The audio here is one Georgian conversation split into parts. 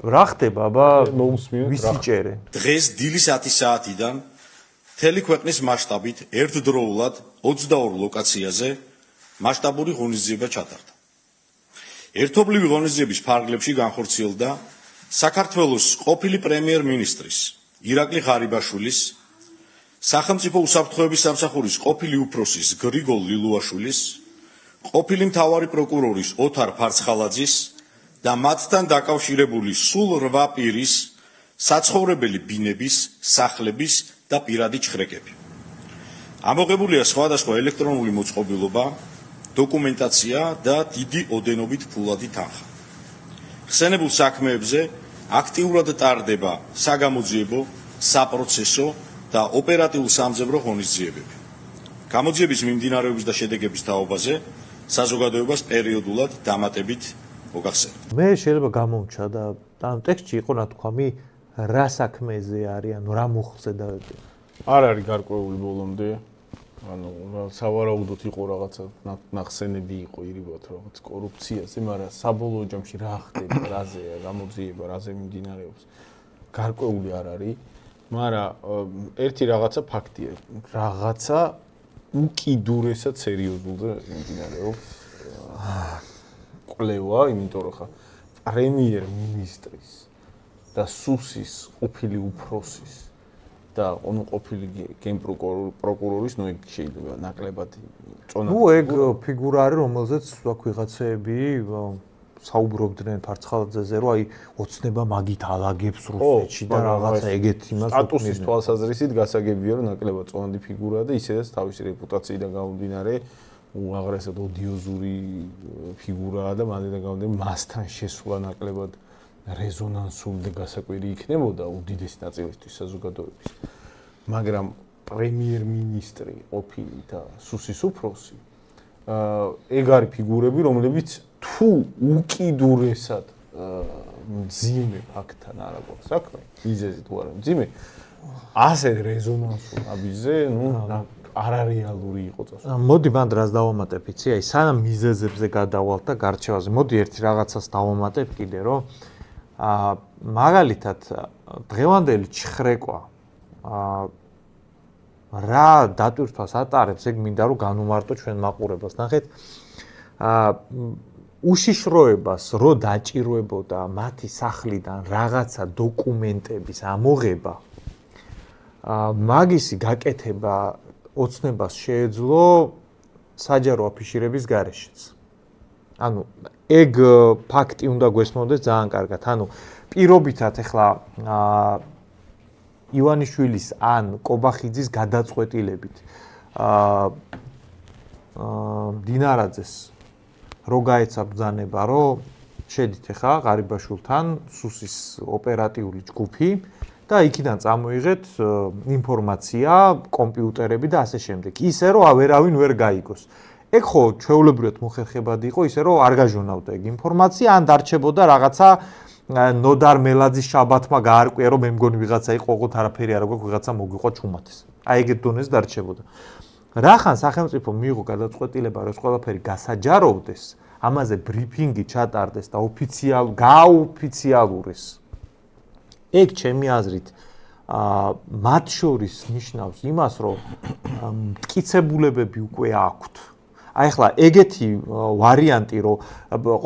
რა ხდება აბა ვისიჭერე დღეს დილის 10 საათიდან მთელი ქვეყნის მასშტაბით ერთდროულად 22 ლოკაციაზე მასშტაბური ღონისძიება ჩატარდა. ერთობლივი ღონისძიების ფარგლებში განხორციელდა საქართველოს ყოფილი პრემიერ-მინისტრის ირაკლი ღარიბაშვილის, სახელმწიფო უსაფრთხოების სამსახურის ყოფილი უფროსის გრიგოლ ლილუაშვილის, ყოფილი მთავარი პროკურორის ოთარ ფარცხალაძის და მათთან დაკავშირებული სულ 8 პირის საცხოვრებელი ბინების, სახლების და პირადი ჩხრეკები. ამოღებულია სხვადასხვა ელექტრონული მოწყობილობა, დოკუმენტაცია და დიდი ოდენობით ფულადი თანხა. ხსენებულ საქმეებზე აქტიურად ტარდება საგამოძიებო, საპროცესო და ოპერატიულ-სამძებრო ღონისძიებები. გამოძიების მიმდინარეობის და შედეგების თაობაზე საზოგადოებას პერიოდულად დამატებით მოგახსენებთ. მე შეიძლება გამომჩა და ამ ტექსტში იყო ნათქვამი რა საქმეზე არის, ანუ რა მოხზე და არ არის გარკვეული ბოლომდე. ანუ სავარაუდოდ იყო რაღაცა ნახსენები იყო ირიბოთ რაღაც კორუფციაზე, მაგრამ საბოლოო ჯამში რა ხდება, რაზე გამოძიება, რაზე მიმდინარეობს. გარკვეული არ არის, მაგრამ ერთი რაღაცა ფაქტია, რაღაცა უკიდურესად სერიოზულზე მიმდინარეობს. კვლევა, იმიტომ რომ ხა პრემიერ-მინისტრის და სუსის ყოფილი უფროსის და ყოფილი გენპროკურორის, ნუ ეგ შეიძლება ნაკლებად წონა. ნუ ეგ ფიგურა არის, რომელზეც აქ ვიღაცეები საუბრობდნენ ფარცხალაძეზე, რომ აი ოცნება მაგით ალაგებს რუსეთში და რაღაცა ეგეთ იმას სტატუსის თვალსაზრისით გასაგებია, რომ ნაკლებად წონადი ფიგურაა და ისედაც თავისი რეპუტაციიდან გამომდინარე უაღრესად ოდიოზური ფიგურაა და მანდიდან გამომდინარე მასთან შესვლა ნაკლებად რეზონანსული და გასაკვირი იქნებოდა უდიდესი ნაწილისთვის საზოგადოების. მაგრამ პრემიერ-მინისტრი ყოფილი და სუსის უფროსი ეგ არის ფიგურები, რომლებიც თუ უკიდურესად მძიმე ფაქტთან არ აქვს საქმე, მიზეზი თუ არა მძიმე, ასე რეზონანსულ აბიზე, ნუ არარეალური იყო წასვლა. მოდი მანდ რას დავამატებ იცი, აი სანამ მიზეზებზე გადავალთ და გარჩევაზე, მოდი ერთი რაღაცას დავამატებ კიდე, რომ მაგალითად დღევანდელი ჩხრეკვა რა დატვირთვას ატარებს, ეგ მინდა რომ განუმარტო ჩვენ მაყურებელს. ნახეთ, უშიშროებას რო დაჭიროებოდა მათი სახლიდან რაღაცა დოკუმენტების ამოღება, მაგისი გაკეთება ოცნებას შეეძლო საჯარო აფიშირების გარეშეც. ანუ ეგ ფაქტი უნდა გვესმოდეს ძალიან კარგად. ანუ პირობითად ახლა ივანიშვილის ან კობახიძის გადაწყვეტილებით დინარაძეს რო გაეცა ბრძანება, რომ შედით ახლა ღარიბაშვილთან სუსის ოპერატიული ჯგუფი და იქიდან წამოიღეთ ინფორმაცია, კომპიუტერები და ასე შემდეგ. ისე რომ ვერავინ ვერ გაიგოს. ეგ ხო ჩვეულებრივად მოხერხებადი იყო, ისე რომ არ გაჟონავდა ეგ ინფორმაცია, ან დარჩებოდა რაღაცა ნოდარ მელაძის შაბათმა გაარკვია, რომ მე მგონი ვიღაცა იყო, ოღონდ არაფერი არ აქვს, ვიღაცა მოგვიყვა ჩუმათეს. აი ეგეთ დონეზე დარჩებოდა. რახან სახელმწიფო მიიღო გადაწყვეტილება, რომ ეს ყველაფერი გასაჯაროვდეს, ამაზე ბრიფინგი ჩატარდეს და გააოფიციალურეს. ეგ ჩემი აზრით მათ შორის ნიშნავს იმას, რომ მტკიცებულებები უკვე აქვთ. აი ახლა ეგეთი ვარიანტი, რომ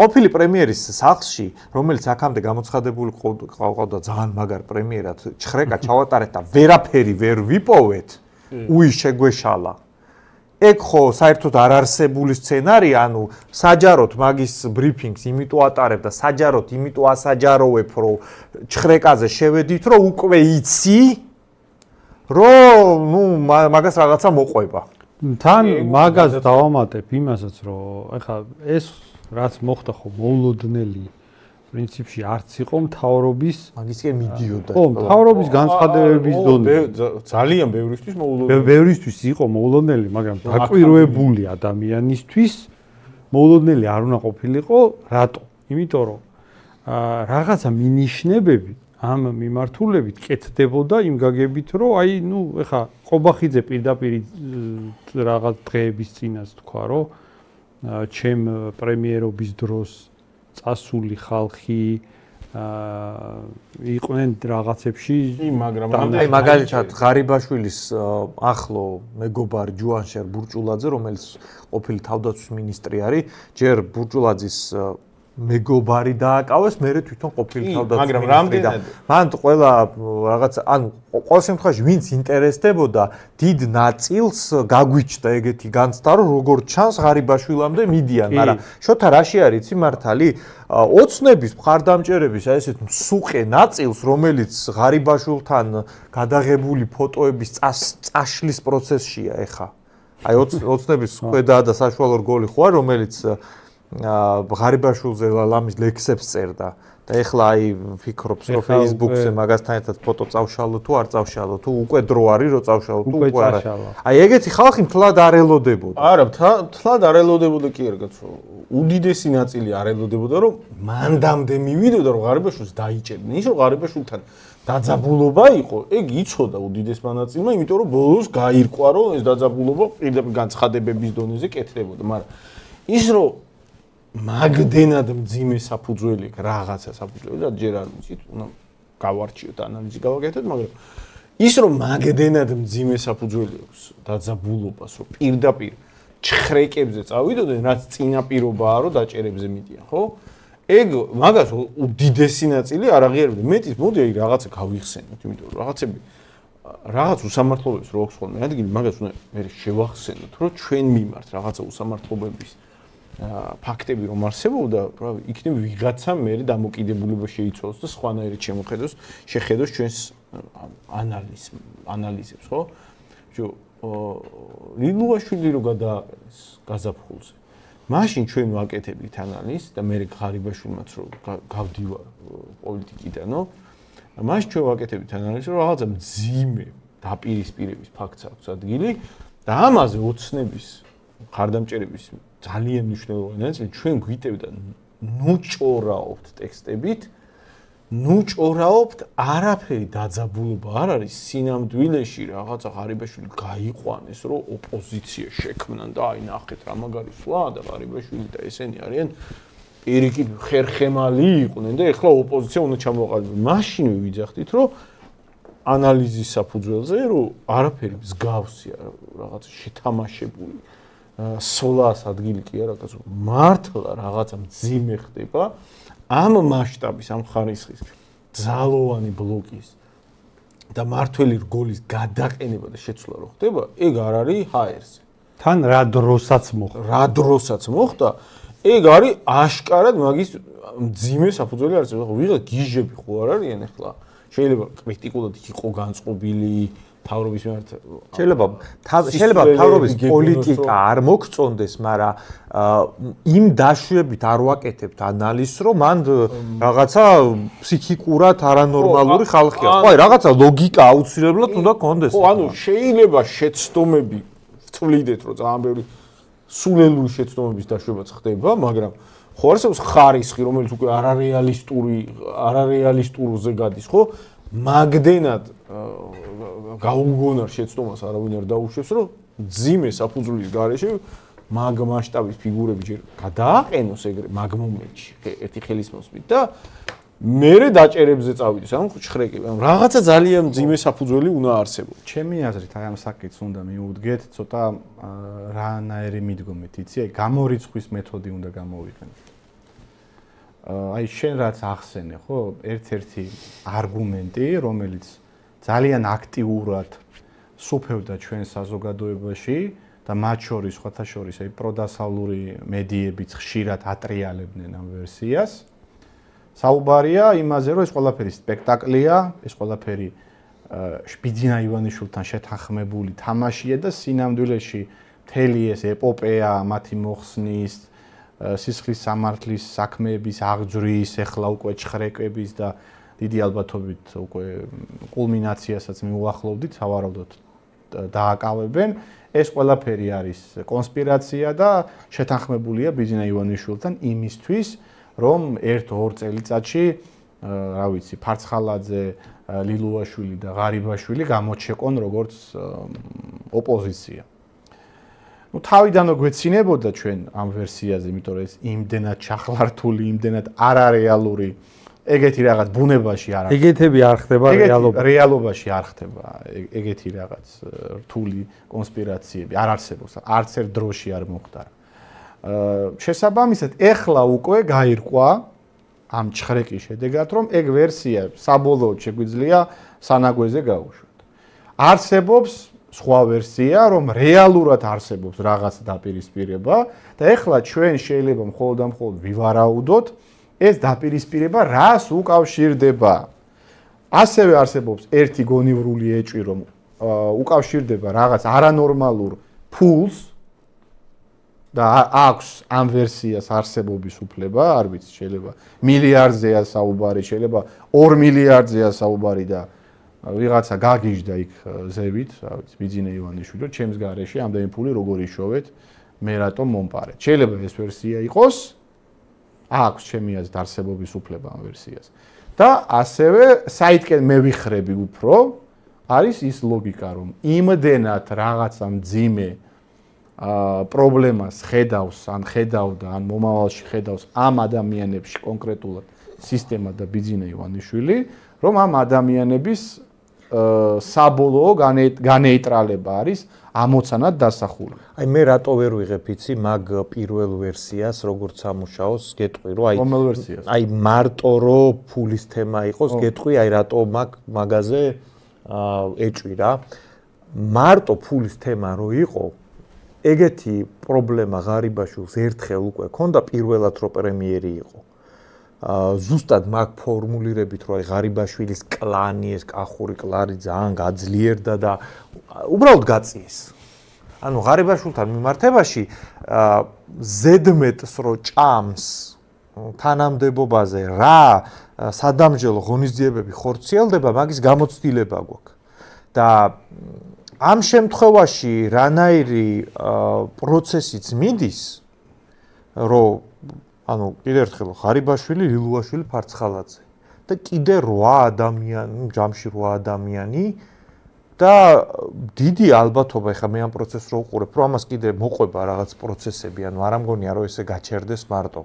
ყოფილი პრემიერის სახლში, რომელიც აქამდე გამოცხადებული ყავდა ძალიან მაგარ პრემიერად, ჩხრეკა ჩავატარეთ და ვერაფერი ვერ ვიპოვეთ, შეგვეშალა. ეგ ხო საერთოდ არ არსებული სცენარია, ანუ საჯაროდ მაგის ბრიფინგს იმიტომ ატარებ და საჯაროდ იმიტომ ასაჯაროვებ, რომ ჩხრეკაზე შევედით, რომ უკვე იცი, რომ ნუ მაგას რაღაცა მოყვება. თან მაგას დავამატებ იმასაც, რომ ეხლა ეს რაც მოხდა ხო მოულოდნელი პრინციპში არც იყო მთავრობის მაგისკენ მიდიოდა. ხო, მთავრობის განცხადებების დონე. ძალიან ბევრისთვის მოულოდნელი. ბევრისთვის იყო მოულოდნელი, მაგრამ დაკვირვებული ადამიანისთვის მოულოდნელი არ უნდა ყოფილიყო, რატო? იმიტომ რომ რაღაცა მინიშნებები ამ მიმართულებით კეთდებოდა იმ გაგებით, რომ აი, ნუ, ეხა ყობახიძე პირდაპირ რაღაც დღეების წინას თქვა, რომ ჩემ პრემიერობის დროს წასული ხალხი იყვნენ რაღაცებში მაგრამ აი მაგალითად ღარიბაშვილის ახლო მეგობარი ჯუანშერ ბურჭულაძე, რომელიც ყოფილი თავდაცვის მინისტრი არის, ჯერ ბურჭულაძის მეგობარი დააკავეს, მერე თვითონ ყოფილი თავდაცვის მინისტრი და მან ყველა რაღაც, ანუ ყოველ შემთხვევაში ვინც ინტერესდებოდა, დიდ ნაწილს გაგვიჩნდა ეგეთი განცდა, რომ როგორ ჩანს ღარიბაშვილამდე მიდიან, მაგრამ შოთა რაში არის იცი მართალი? ოცნების მხარდამჭერების აი ესეთ მსუყე ნაწილს, რომელიც ღარიბაშვილთან გადაღებული ფოტოების წაშლის პროცესშია ეხა. აი ოცნების ქვედა და საშუალო რგოლი ხო არის, რომელიც ღარიბაშვილზე ლამის ლექსებს წერდა და ეხლა აი ფიქრობს რომ Facebook-ზე მაგასთან ერთად ფოტო წავშალო თუ არ წავშალო თუ უკვე დრო არის რომ წავშალო თუ უკვე არა. აი ეგეთი ხალხი მთლად არ ელოდებოდა. არა, მთლად არ ელოდებოდა კი არა კაცო. უდიდესი ნაწილი არ ელოდებოდა რომ მანდამდე მივიდოდა რომ ღარიბაშვილს დაიჭერდნენ. ის რომ ღარიბაშვილთან დაძაბულობა იყო, ეგ იცოდა უდიდესმა ნაწილმა, იმიტომ რომ ბოლოს გაირკვა რომ ეს დაძაბულობა პირდაპირ განცხადებების დონეზე კეთდებოდა, მაგრამ ის რომ მაგდენად მძიმე საფუძველი რაღაცა საფუძველი და ჯერ არ ვიცით, უნდა გავარჩიოთ ანალიზი გავაკეთოთ, მაგრამ ის რომ მაგდენად მძიმე საფუძველი აქვს დაძაბულობას, რომ პირდაპირ ჩხრეკებზე წავიდოდნენ, რაც წინაპირობაა, რომ დაჭერებზე მიდიან, ხო? ეგ მაგას უდიდესი ნაწილი არ აღიარებდა. მეტიც მოდი აი რაღაცა გავიხსენოთ, იმიტომ რომ რაღაც უსამართლობებს რო აქვს ხოლმე ადგილი, მაგას უნდა მე შევახსენოთ, რომ ჩვენ მიმართ რაღაცა უსამართლობების ფაქტები რომ არსებობდა, რავი, იქნებ ვიღაცა მე დამოკიდებულება შეიცვალოს და სხვანაირად შეხედოს ჩვენს ანალიზებს, ხო? ლილუაშვილი რო გადააყენეს გაზაფხულზე. მაშინ ჩვენ ვაკეთებთ ანალიზს და მე ღარიბაშვილმაც რო გავდივარ პოლიტიკიდანო, მაშინ ჩვენ ვაკეთებთ ანალიზს, რომ რაღაცა მძიმე დაპირისპირების ფაქტს აქვს ადგილი და ამაზე ოცნების ხარდამჭერების ძალიან მნიშვნელოვანი ნაწილი ჩვენ გვიტევდა ნუჭორაობთ ტექსტებით, ნუჭორაობთ, არაფერი დაძაბულობა არ არის სინამდვილეში რაღაცა ღარიბაშვილი გაიყვანეს, რომ ოპოზიცია შექმნან და აი ნახეთ რა მაგარი სვლა და ღარიბაშვილი და ესენი არიან პირიქით ხერხემალი იყვნენ და ეხლა ოპოზიცია უნდა ჩამოყალიბდეს. მაშინვე ვიძახდით, რომ ანალიზის საფუძველზე, რომ არაფერი მსგავსია რაღაცა შეთამაშებული სოლას ადგილი კი არა, კაცო, მართლა რაღაცა მძიმე ხდება ამ მასშტაბის, ამ ხარისხის ძალოვანი ბლოკის და მართველი რგოლის გადაყენება და შეცვლა რო ხდება, ეგ არ არის ჰაერზე. თან რა დროსაც მოხდა. რა დროსაც მოხდა, ეგ არის აშკარად მაგის მძიმე საფუძველი არის. ვიღაც გიჟები ხო არ არიან ახლა? შეიძლება კრიტიკულად იყო განწყობილი თავრობის მიმართ შეიძლება თავრობის პოლიტიკა არ მოგწონდეს, მაგრამ იმ დაშვებით არ ვაკეთებთ ანალიზს, რომ მან რაღაცა ფსიქიკურად არანორმალური ხალხია. ხო, აი რაღაცა ლოგიკა აუცილებლად უნდა კონდეს. ხო, ანუ შეიძლება შეცდომები ვთვლიდეთ, რომ ძალიან ბევრი სულელური შეცდომების დაშვებაც ხდება, მაგრამ ხო არსებობს ხარისხი, რომელიც უკვე არარეალისტურზე გადის, ხო? მაგდენად გაუგონარ შეცდომას არავინ არ დაუშვებს, რომ ძიმე საფუძვლის გარეშე მაგ მასშტაბის ფიგურები ჯერ გადააყენოს ეგრე მაგ მომენტში ერთი ხელის მოსმით და მერე დაჭერებზე წავიდეს, ანუ ხრეკები, ანუ რაღაცა ძალიან ძიმე საფუძველი უნდა არსებობს. ჩემი აზრით აი ამ საკითხს უნდა მიუდგეთ ცოტა რანაირი მიდგომით, იცი, აი გამორიცხვის მეთოდი უნდა გამოვიყენოთ. აი შენ რაც ახსენე, ხო, ერთ-ერთი არგუმენტი, რომელიც ძალიან აქტიურად სუფევდა ჩვენ საზოგადოებაში და მათ შორის, სხვათა შორის, აი პროდასალური მედიებიც ხშირად ატრიალებდნენ ამ ვერსიას. საუბარია იმაზე, რომ ეს ყველაფერი სპექტაკლია, ეს ყველაფერი შპიძინა ივანიშვილთან შეთანხმებული თამაშია და სინამდვილეში მთელი ეს ეპოპეა მათი მოხსნის სისხლის სამართლის საქმეების აღძვრის, ეხლა უკვე ჩხრეკების და დიდი ალბათობით უკვე კულმინაციასაც მიუახლოვდით, სავარაუდოდ დააკავებენ. ეს ყველაფერი არის კონსპირაცია და შეთანხმებულია ბიძინა ივანიშვილთან იმისთვის, რომ 1-2 წელიწადში, რა ვიცი, ფარცხალაძე, ლილუაშვილი და ღარიბაშვილი გამოჩეკონ როგორც ოპოზიცია. ну თავიდანო გვეცინებოდა ჩვენ ამ ვერსიაზე, იმიტომ რომ ეს იმდენად ჩახლართული, იმდენად არარეალური ეგეთი რაღაც ბუნებაში არ არის. ეგეთები არ ხდება რეალობაში. რეალობაში არ ხდება ეგეთი რაღაც რთული კონსპირაციები არ არსებობს. არც ერთ დროში არ მოხდარა. შესაბამისად, ეხლა უკვე გაირკვა ამ ჩხრეკის შედეგად, რომ ეგ ვერსია საბოლოოდ შეგვიძლია სანაგვეზე გაუშვათ. არსებობს სხვა ვერსია, რომ რეალურად არსებობს რაღაც დაპირისპირება და ეხლა ჩვენ შეიძლება მხოლოდ და მხოლოდ ვივარაუდოთ ეს დაპირისპირება რას უკავშირდება. ასევე არსებობს ერთი გონივრული ეჭვი, რომ უკავშირდება რაღაც არანორმალურ ფულს და აქვს ამ ვერსიას არსებობის უფლება, არ ვიცი, შეიძლება მილიარდზეა საუბარი, შეიძლება 2 მილიარდზეა საუბარი და ვიღაცა გაგიჟდა იქ ზევით, რა ვიცი, ბიძინა ივანიშვილი, ჩემს გარეშე ამდენი ფული როგორ იშოვეთ, მე რატომ მომპარეთ. შეიძლება ეს ვერსია იყოს, აქვს ჩემი აზრით არსებობის უფლება ამ ვერსიას. და ასევე საითკენ მე ვიხრები უფრო, არის ის ლოგიკა, რომ იმდენად რაღაცა მძიმე პრობლემას ხედავს, ან ხედავდა, ან მომავალში ხედავს ამ ადამიანებში კონკრეტულად სისტემა და ბიძინა ივანიშვილი, რომ ამ ადამიანების საბოლოო განეიტრალება არის ამოცანად დასახული. აი მე რატო ვერ ვიღებ იცი მაგ პირველ ვერსიას, როგორც სამუშაოს, გეტყვი რომ აი რომელ ვერსიას? აი მარტო რო ფულის თემა იყოს, გეტყვი აი რატო მაგაზე ეჭვი რა. მარტო ფულის თემა რო იყო, ეგეთი პრობლემა ღარიბაშვილს ერთხელ უკვე ქონდა პირველად რო პრემიერი იყო. ზუსტად მაგ ფორმულირებით რომ აი ღარიბაშვილის კლანი, ეს კახური კლანი ძალიან გაძლიერდა და უბრალოდ გაწიეს. ანუ ღარიბაშვილთან მიმართებაში ზედმეტს რო ჭამს თანამდებობაზე რა სადამჯელო ღონისძიებები ხორციელდება, მაგის გამოცდილება გვაქვს. და ამ შემთხვევაში რანაირი პროცესიც მიდის, რომ ანუ კიდევ ერთხელ ღარიბაშვილი, ლილუაშვილი, ფარცხალაძე და კიდე 8 ადამიანი, ჯამში 8 ადამიანი და დიდი ალბათობა, ეხლა მე ამ პროცესს რო უყურებ, რომ ამას კიდე მოყვება რაღაც პროცესები, ანუ არ ამგონია რომ ესე გაჩერდეს მარტო.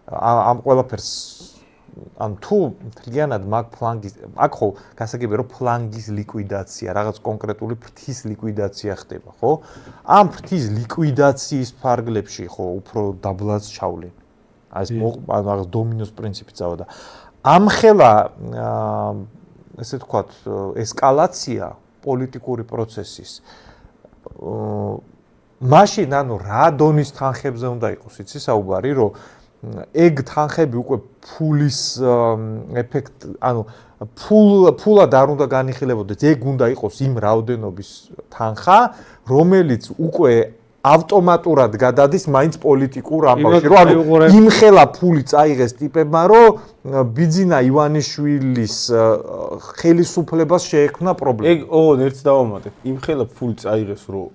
ამ ყველაფერს ან თუ მთლიანად მაგ ფლანგის, აქ ხო გასაგებია რომ ფლანგის ლიკვიდაცია, რაღაც კონკრეტული ფრთის ლიკვიდაცია ხდება, ხო? ამ ფრთის ლიკვიდაციის ფარგლებში ხო უფრო დაბლაც ჩავლენ. ეს რაღაც დომინოს პრინციპი წავდა. ამხელა ესე ვთქვათ, ესკალაცია პოლიტიკური პროცესის მაშინ ანუ რა დონის თანხებზე უნდა იყოს, იცი საუბარი, რომ ეგ თანხები უკვე ფულის ეფექტ, ანუ ფულად არ უნდა განიხილებოდეს, ეგ უნდა იყოს იმ რაოდენობის თანხა, რომელიც უკვე ავტომატურად გადადის მაინც პოლიტიკურ ამბავში. რომ ანუ იმხელა ფული წაიღეს ტიპებმა, რომ ბიძინა ივანიშვილის ხელისუფლებას შეექმნა პრობლემა. ეგ ოღონდ ერთს დავამატებ. იმხელა ფული წაიღეს, რომ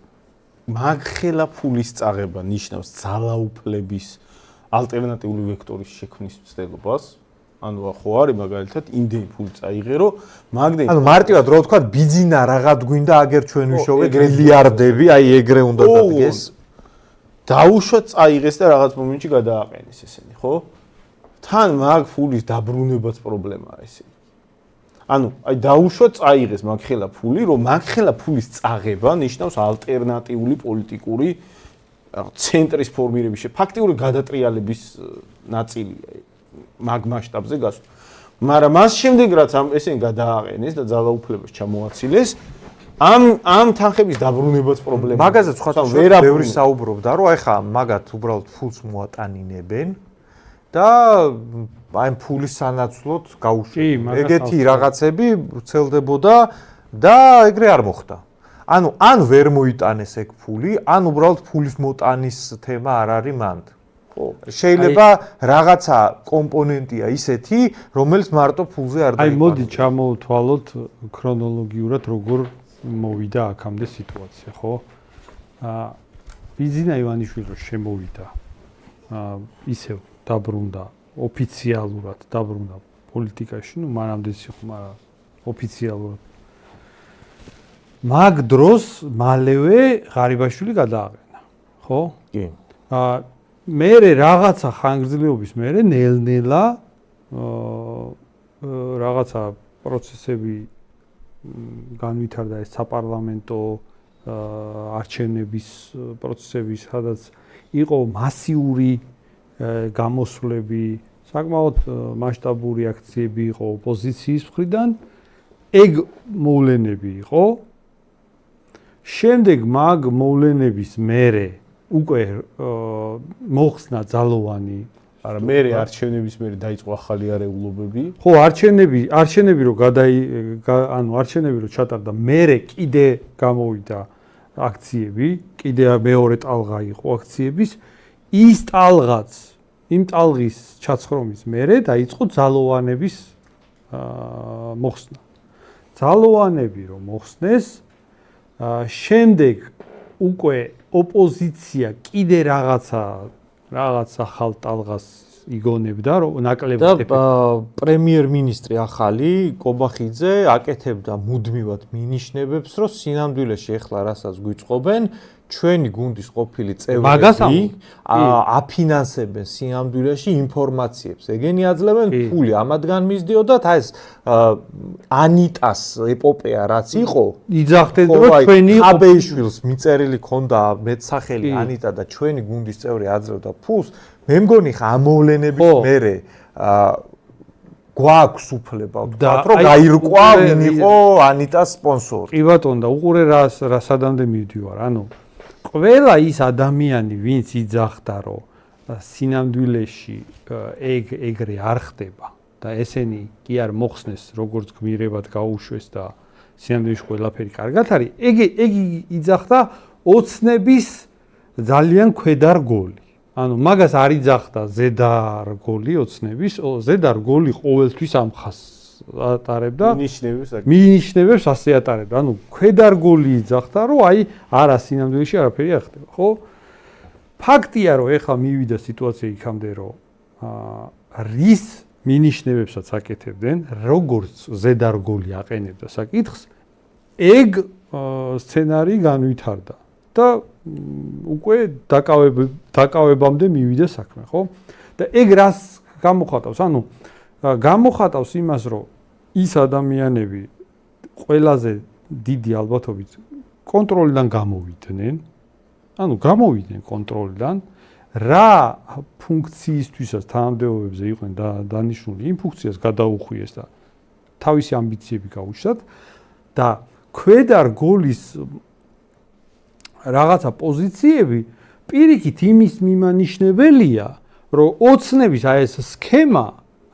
მაგხელა ფულის წაღება ნიშნავს ძალაუფლების ალტერნატიული ვექტორის შექმნის მცდელობას. ანუ ხო არის მაგალითად იმდენი ფული წაიღე, რომ მაგდენი ანუ მარტივად რო ვთქვა, ბიძინა რაღაც გვინდა, აგერ ჩვენ ვიშოვეთ მილიარდები, აი ეგრე უნდა დადგეს. დაუშვა წაიღეს და რაღაც მომენტში გადააყენეს ესენი, ხო? თან მაგ ფულის დაბრუნებაც პრობლემაა ესე. ანუ აი დაუშვა წაიღეს მაგხელა ფული, რომ მაგხელა ფულის წაღება ნიშნავს ალტერნატიული პოლიტიკური ცენტრის ფორმირების, ფაქტიური გადატრიალების ნაწილია. მაგ მასშტაბზე გასვლა. მაგრამ მას შემდეგ რაც ამ ესენი გადააყენეს და ძალაუფლებას ჩამოაცილეს, ამ თანხების დაბრუნებაც პრობლემაა. მაგაზე სხვათა ბევრი საუბრობდა, რომ ეხა მაგათ უბრალოდ ფულს მოატანინებენ და აი ფულის სანაცვლოდ გაუშვენ. ეგეთი რაღაცები ვრცელდებოდა და ეგრე არ მოხდა. ანუ ან ვერ მოიტანეს ეგ ფული, ან უბრალოდ ფულის მოტანის თემა არ არის მანდ. შეიძლება რაღაცა კომპონენტია ისეთი, რომელიც მარტო ფულზე არ დაიყვანს. აი მოდი ჩამოვთვალოთ ქრონოლოგიურად როგორ მოვიდა აქამდე სიტუაცია, ხო? ბიძინა ივანიშვილი შემოვიდა. ისევ დაბრუნდა ოფიციალურად, დაბრუნდა პოლიტიკაში, ну მანამდეც იყო, მაგრამ ოფიციალურად. მაგ დროს მალევე ღარიბაშვილი გადააყენა, ხო? კი. მერე რაღაცა ხანგრძლივობის მერე ნელ-ნელა რაღაცა პროცესები განვითარდა ეს საპარლამენტო არჩევნების პროცესები, სადაც იყო მასიური გამოსვლები, საკმაოდ მასშტაბური აქციები იყო ოპოზიციის მხრიდან, ეგ მოვლენები იყო. შემდეგ მაგ მოვლენების მერე უკვე მოხსნა ძალოვანი არა მე არჩევნების მერე დაიწყო ახალი არეულობები. ხო, არჩევნები რო არჩევნები რო ჩატარდა, მერე კიდე გამოვიდა აქციები, კიდე მეორე ტალღა იყო აქციების, ის ტალღაც, იმ ტალღის ჩაცხრომის მერე დაიწყო ძალოვანების მოხსნა. ძალოვანები რომ მოხსნეს, შემდეგ უკვე ოპოზიცია კიდე რაღაცა ახალ ტალღას იგონებდა, რომ ნაკლებად პრემიერ-მინისტრი ახალი კობახიძე აკეთებდა მუდმივად მინიშნებებს, რომ სინამდვილეში ეხლა რასაც გვიწყობენ, ჩვენი გუნდის ყოფილი წევრები აფინანსებენ სინამდვილეში ინფორმაციებს. ეგენი აძლევენ ფული, ამათგან მისდიოდათ ეს ანიტას ეპოპეა რაც იყო, იძახდნენ რომ ჩვენი აბეიშვილს მიწერილი ქონდა მეტსახელი ანიტა და ჩვენი გუნდის წევრი აძლევდა ფულს. მე მგონი ხა ამოვლენების მერე გვაქვს უფლება ვთქვათ, რომ გაირკვა ვინ იყო ანიტას სპონსორი. კი ბატონო, და უყურე რა სადამდე მივდივარ, ანუ ყველა ის ადამიანი, ვინც იძახდა, რომ სინამდვილეში ეგრე არ ხდება და ესენი კი არ მოხსნეს, როგორც გმირებად გაუშვეს და სინამდვილეში ყველაფერი კარგად არის, ეგ იძახდა ოცნების ძალიან ქვედარგოლი. ანუ მაგას არ იძახდა ზედარგოლი ოცნების, ზედარგოლი ყოველთვის ამხას ატარებდა მინიშნებებს ასე ატარებდა. ანუ ქვედარგოლი იძახდა, რომ აი არა სინამდვილეში არაფერი არ ხდება, ხო? ფაქტია, რომ ეხლა მივიდა სიტუაცია იქამდე, რომ რის მინიშნებებსაც აკეთებდნენ, როგორც ზედარგოლი აყენებდა საკითხს, ეგ სცენარი განვითარდა და უკვე დაკავებამდე მივიდა საქმე, ხო? და ეგ რას გამოხატავს? ანუ გამოხატავს იმას, რომ ის ადამიანები ყველაზე დიდი ალბათობით კონტროლიდან გამოვიდნენ, ანუ გამოვიდნენ კონტროლიდან, რა ფუნქციისთვისაც თანამდებობებზე იყვნენ დანიშნული, იმ ფუნქციას გადაუხვიეს და თავისი ამბიციები გაუჩნდათ და ქვედარგოლის რაღაცა პოზიციები პირიქით იმის მიმანიშნებელია, რომ ოცნების აი ეს სქემა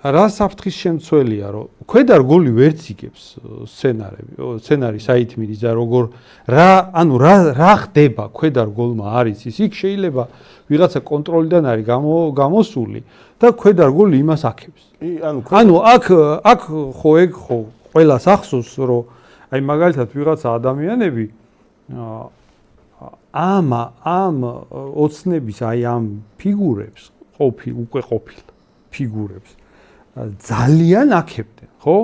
რა საფრთხის შემცველია, რომ ქვედარგოლი ვერც იგებს სცენარი საითმიდის და როგორ რა ხდება ქვედარგოლმა არის ის, იქ შეიძლება ვიღაცა კონტროლიდან არის გამოსული და ქვედარგოლი იმას აქებს. ანუ აქ ხო ეგ ხო ყველას ახსოვს, რომ აი მაგალითად ვიღაცა ადამიანები ამ ოცნების აი ამ ფიგურებს უკვე ყოფილ ფიგურებს ძალიან აქებდნენ, ხო?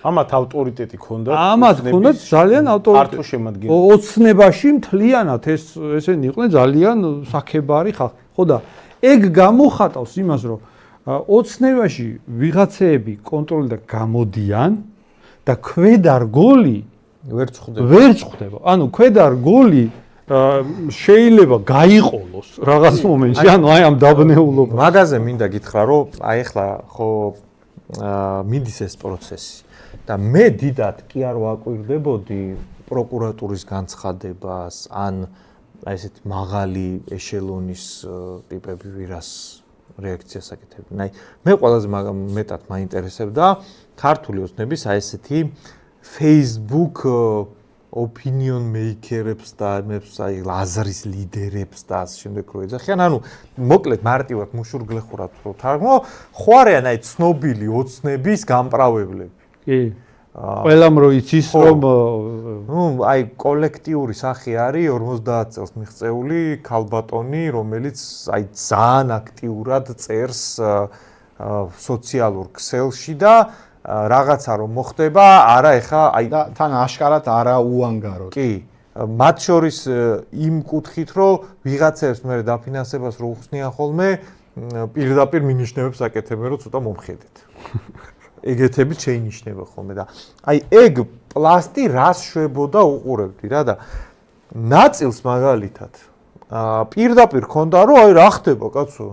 ამათ ავტორიტეტი ჰქონდათ. ამათ ჰქონდათ ძალიან ავტორიტეტი. შემადგენელი. ოცნებაში მთლიანად ესენი იყვნენ ძალიან საქებარი ხალხი. ხო და ეგ გამოხატავს იმას, რომ ოცნებაში ვიღაცეები კონტროლიდან გამოდიან და ქვედარგოლი ვერ წხვდება. ანუ ქვედარგოლი შეიძლება გაიყოლოს რაღაც მომენტში, ანუ აი ამ დაბნეულობა. მაგაზე მინდა გითხრა, რომ აი ახლა ხო მიდის ეს პროცესი და მე დიდად კი არ ვაკვირდებოდი პროკურატურის განცხადებას ან აი ესეთ მაღალი ეშელონის ტიპები ვირას რეაქციას აკეთებდნენ. აი მე ყველაზე მეტად მაინტერესებდა ქართული ოცნების აი ესეთი Facebook opinion maker-ებს და მებს აი ლაზრის ლიდერებს და ასე შემდეგ რო ეძახიან, ანუ მოკლედ მარტივად მუშურგლეხურად რო თარგმნო, ხო არიან აი ცნობილი ოცნების გამპრავებლები. კი. ყველამ რო იცის რომ აი კოლექტიური სახე არის 50 წელს მიღწეული ქალბატონი, რომელიც აი ძალიან აქტიურად წერს სოციალურ ქსელში და რაღაცა რომ მოხდება, არა ეხა აი თან აშკარად არა უანგაროდ. კი, მათ შორის იმ კუთხით, რომ ვიღაცებს მე დაფინანსებას რო უხსნიან ხოლმე, პირდაპირ მინიშნებებს აკეთებენ, რომ ცოტა მომხედეთ. ეგეთები შეინიშნება ხოლმე და აი ეგ პლასტი რას შვებოდა უყურებდი რა და ნაწილს მაგალითად პირდაპირ ქონდა რომ აი რა ხდება კაცო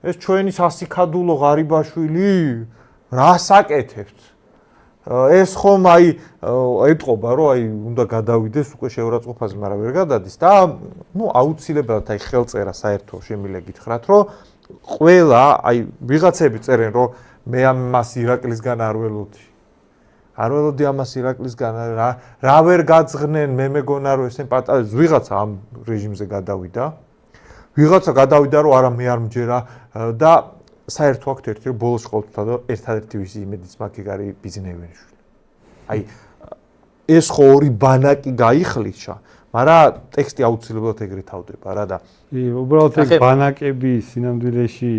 ეს ჩვენი სასიქადულო ღარიბაშვილი რას აკეთებთ ეს ხომ აი ეტყობა რომ აი უნდა გადავიდეს უკვე შეურაცხყოფაზე მაგრამ ვერ გადადის და ნუ აუცილებლად აი ხელწერა საერთო შემიძლია გითხრათ რომ ყველა აი ვიღაცები წერენ რომ მე ამას ირაკლისგან არ ველოდი არ ველოდი ამას ირაკლისგან რა ვერ გაძღნენ მე მეგონა რომ ესენ პატარა ვიღაცა ამ რეჟიმზე გადავიდა ვიღაცა გადავიდა რომ არა მე არ მჯერა და საერთო აქ ერთი რომ ბოლოს ყოველთვის და ერთადერთი ვისი იმედიც მაგ არის ბიზნესმენშვილი აი ეს ხო ორი ბანაკი გაიხლიჩა მაგრამ ტექსტი აუცილებლად ეგრე თავდება რა და უბრალოდ ეს ბანაკები სინამდვილეში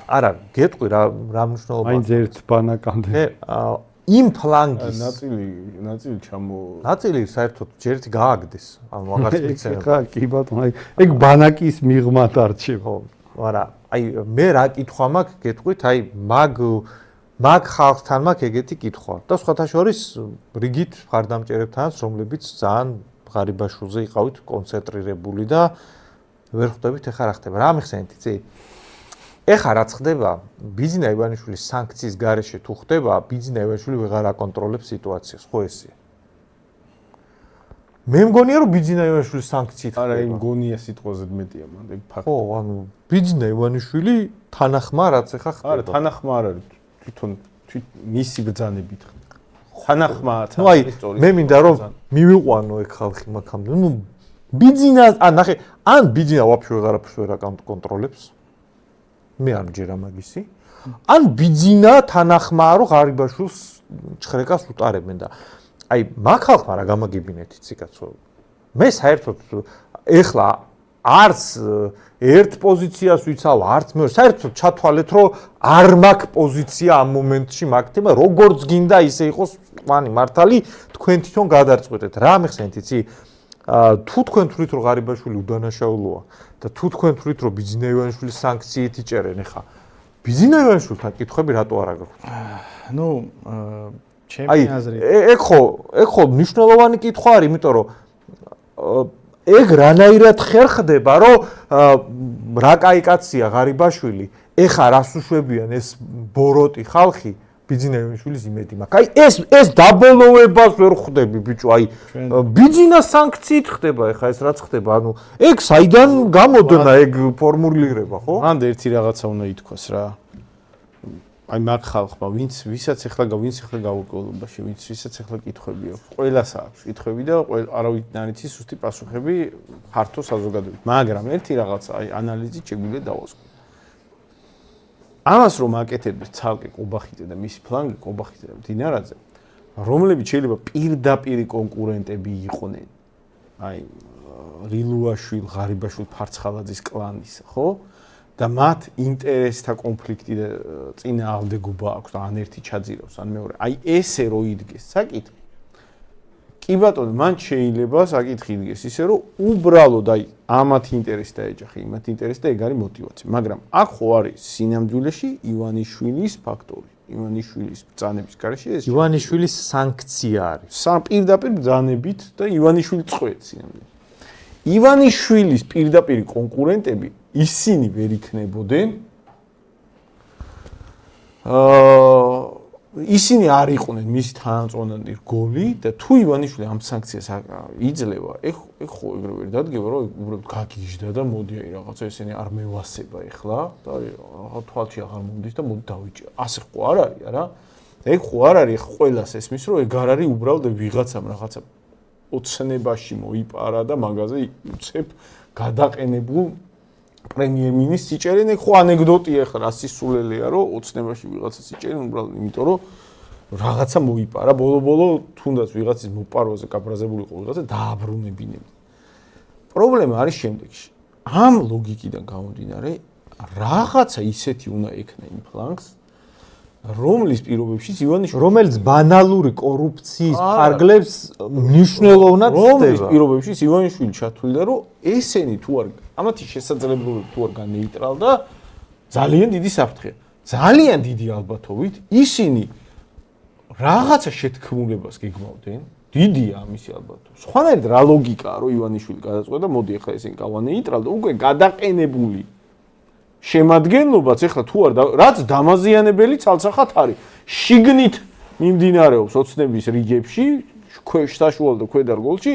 არა გეტყვი რა მნიშვნელობა მაინც ერთ ბანაკამდე იმ ფლანგის ნაწილი ჩამო ნაწილი საერთოდ ჯერეთი გააგდეს ამ მაგას მიცემ ხა კი ბატონო ეგ ბანაკის მიღმად არჩევა არა აი მე რა კითხვა მაქვს გეტყვით აი მაგ ხალხთან მაქვს ეგეთი კითხვა და სხვათა შორის რიგით მხარდამჭერებთანაც რომლებიც ძალიან ღარიბაშულზე იყავით კონცენტრირებული და ვერ ხვდებით ეხა რა ხდება რა მიხსენით იცი ეხა რაც ხდება ბიძინა ივანიშვილის სანქციის გარეშე თუ ხდება ბიძინა ივანიშვილი ვეღარ აკონტროლებს სიტუაციას ხო ესეა მე მგონია რომ ბიძინა ივანიშვილის სანქციით არა იმ გონია სიტყვაზე მეტია მანდ ეგ ფაქტი ხო ანუ ბიძინა ივანიშვილი თანახმა რაც ეხა ხდება არა თანახმა არ არის თვითონ მისი ბრძანებით თანახმა ნუ აი მე მინდა რომ მივიყვანო ეგ ხალხი მაგამდე ნუ ბიძინა ან ნახე ან ბიძინა ვაფშე ვეღარაფერს ვერ აკონტროლებს მე არ მჯერა მაგისი ან ბიძინა თანახმაა რომ ღარიბაშვილს ჩხრეკას უტარებენ და აი მაგ ხალხმა რა გამაგებინეთ იცი კაცო მე საერთოდ ეხლა არც ერთ პოზიციას ვიცავ არც მეორე საერთოდ ჩათვალეთ რომ არ მაქვს პოზიცია ამ მომენტში მაგ თემა როგორც გინდა ისე იყოს ყვანი მართალი თქვენ თვითონ გადარწყვეტეთ რა მიხსენით იცი თუ თქვენ თვლით რომ ღარიბაშვილი უდანაშაულოა და თუ თქვენ თვლით რომ ბიძინა ივანიშვილის სანქციით იჭერენ ეხა ბიძინა ივანიშვილთან კითხვები რატო არ აგაქვთ ნუ ჩემი აზრით ეგ ხო მნიშვნელოვანი კითხვა არის იმიტომ რომ ეგ რანაირად ხერხდება რომ რა კაი კაცია ღარიბაშვილი ეხა რას უშვებიან ეს ბოროტი ხალხი ბიძინა ივანიშვილის იმედი მაქვს აი ეს დაბოლოებას ვერ ხვდები ბიჭო აი ბიძინა სანქციით ხდება ეხა ეს რაც ხდება ანუ ეგ საიდან გამოდნა ეგ ფორმულირება ხო მანდ ერთი რაღაცა უნდა ითქვას რა აი მაგ ხალხმა ვისაც ახლა გაურკვევლობაში ვისაც ახლა კითხვები აქვს ყველას აქვს კითხვები და არავინ არ იცის ზუსტი პასუხები ფართო საზოგადოებით მაგრამ ერთი რაღაცა აი ანალიზით შეგვიძლია დავასრულოთ ამას რომ აკეთებს ცალკე ყობახიძე და მისი ფლანგი ყობახიძე და მდინარაძე რომლებიც შეიძლება პირდაპირი კონკურენტები იყვნენ აი რილუაშვილ ღარიბაშვილ ფარცხალაძის კლანის ხო და მათ ინტერესთა კონფლიქტი და წინააღმდეგობა აქვს და ან ერთი ჩაძირავს ან მეორე აი ესე რო იდგეს საკითხი კი ბატონო მან შეიძლება საკითხი იდგეს ისე რომ უბრალოდ აი ამათ ინტერესი დაეჯახა იმათ ინტერესი და ეგ არის мотиваცია მაგრამ აქ ხო არის სინამდვილეში ივანიშვილის ფაქტორი ივანიშვილის ბრძანების გარეშე ეს ივანიშვილის სანქცია არის პირდაპირ ბრძანებით და ივანიშვილი წყვეტს სინამდვილეში ივანიშვილის პირდაპირი კონკურენტები ისინი ვერ იქნებოდნენ ისინი არ იყვნენ მისი თანაწონანდი რგოლი და თუ ივანიშვილი ამ სანქციას იძლევა ეგ ხო ეგრე ვერ დადგება რომ უბრალოდ გაგიჟდა და მოდი აი რაღაცა ესენი არ მევასება ეხლა და რაღაცა თვალში აღარ მომდის და მოდი დავიჭირე ასე ხო არ არის არა ეგ ხო არ არის ყველას ესმის რომ ეგ არ არის უბრალოდ ვიღაცამ რაღაცა ოცნებაში მოიპარა და მაგაზე უცებ გადაყენებულ პრემიერ-მინისტრს იჭერენ ეგ ხო ანეკდოტია ხა რა სისულელეა რომ ოცნებაში ვიღაცას იჭერენ უბრალოდ იმიტომ რომ რაღაცა მოიპარა ბოლო-ბოლო თუნდაც ვიღაცის მოპარვაზე გაბრაზებული იყო ვიღაცა დააბრუნებინებდა პრობლემა არის შემდეგში ამ ლოგიკიდან გამომდინარე რაღაცა ისეთი უნდა ექნა იმ ფლანგს რომლის პირობებშიც ივანიშვილი რომელიც ბანალური კორუფციის ფარგლებს მნიშვნელოვნად ცდება რომლის პირობებშიც ივანიშვილი ჩათვლიდა რომ ესენი თუ არ ამათი შესაძლებლობები თუ არ განეიტრალდა ძალიან დიდი საფრთხეა ძალიან დიდი ალბათობით ისინი რაღაცა შეთქმულებას გეგმავდნენ. დიდია ამისი ალბათობა. სხვანაირად რა ლოგიკაა, რომ ივანიშვილი გადაწყვეტა, მოდი ახლა ესენი გავანეიტრალ და უკვე გადაყენებული შემადგენლობაც ახლა თუ არ რაც დამაზიანებელი ცალსახად არის. შიგნით მიმდინარეობს ოცნების რიგებში, საშუალო და ქვედარგოლში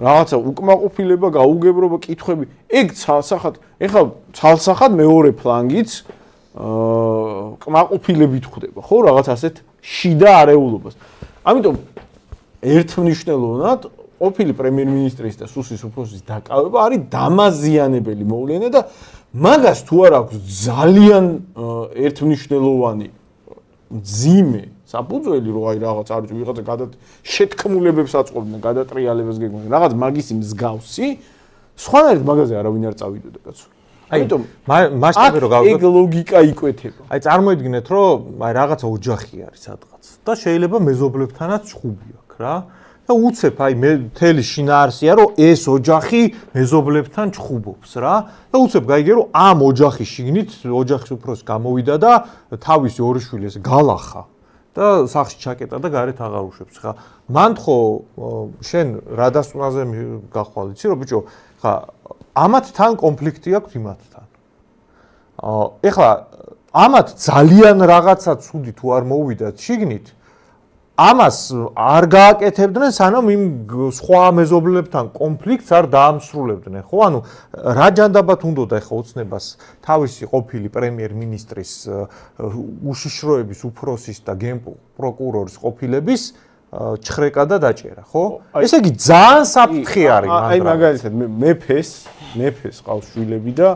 რაღაცა უკმაყოფილება, გაუგებრობა, კითხვები. ეგ ცალსახად, ახლა ცალსახად მეორე ფლანგიც კმაყოფილებით ხდება, ხო, რაღაც ასეთ შიდა არეულობას. ამიტომ ერთმნიშვნელოვნად ყოფილი პრემიერ-მინისტრის და სუსის უფროსის დაკავება არის დამაზიანებელი მოვლენა და მაგას თუ არ აქვს ძალიან ერთმნიშვნელოვანი ძიმე საფუძველი, რომ აი რაღაც არის ვიღაცა შეთქმულებებს აწყობდნენ, გადატრიალებას გეგმავდნენ, რაღაც მაგისი მსგავსი, სხვანაირად მაგაზე არავინ არ წავიდოდა, კაცო. ამიტომ მასშტაბი რო გავიგოთ, ეგ ლოგიკა იკვეთება. აი წარმოიდგინეთ, რომ აი რაღაცა ოჯახი არის სადღაც და შეიძლება მეზობლებთანაც ჩხუბი აქვს რა. და უცებ აი მე მთელი შინაარსია რომ ეს ოჯახი მეზობლებთან ჩხუბობს რა და უცებ გაიგე რომ ამ ოჯახის შიგნით ოჯახის უფროსი გამოვიდა და თავისი ორი შვილი ეს გალახა და სახში ჩაკეტა და გარეთ აღარ უშვებს ხა მან ხო შენ რა დასწუნაზე გახვალ იცი რომ ბიჭო ხა ამათთან კონფლიქტი აქვს იმათთან ეხლა ამათ ძალიან რაღაცა ცუდი თუ არ მოვიდათ შიგნით ამას არ გააკეთებდნენ სანამ იმ სხვა მეზობლებთან კონფლიქტს არ დაამსრულებდნენ ხო ანუ რა ჯანდაბათ უნდოდა ახლა ოცნებას თავისი ყოფილი პრემიერ-მინისტრის უშიშროების უფროსის და გენპროკურორის ყოფილების ჩხრეკა და დაჭერა ხო ესე იგი ძალიან საფრთხე არის აი მაგალითად მეფეს ყავს შვილები და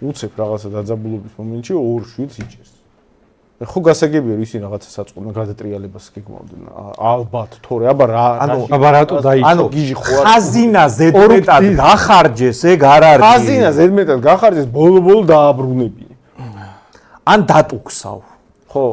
უცებ რაღაცა დაძაბულობის მომენტში ორ შვილს იჭერს ხო გასაგებია რომ ისინი რაღაცა საწყობენ გადატრიალებას გეგმავდნენ ალბათ თორე აბა რატო დაიწყო გიჟი ხო ხაზინა ზედმეტად გახარჯეს ეგ არ არის ხაზინა ზედმეტად გახარჯეს ბოლო-ბოლო დააბრუნებინა ან დატუქსავ ხო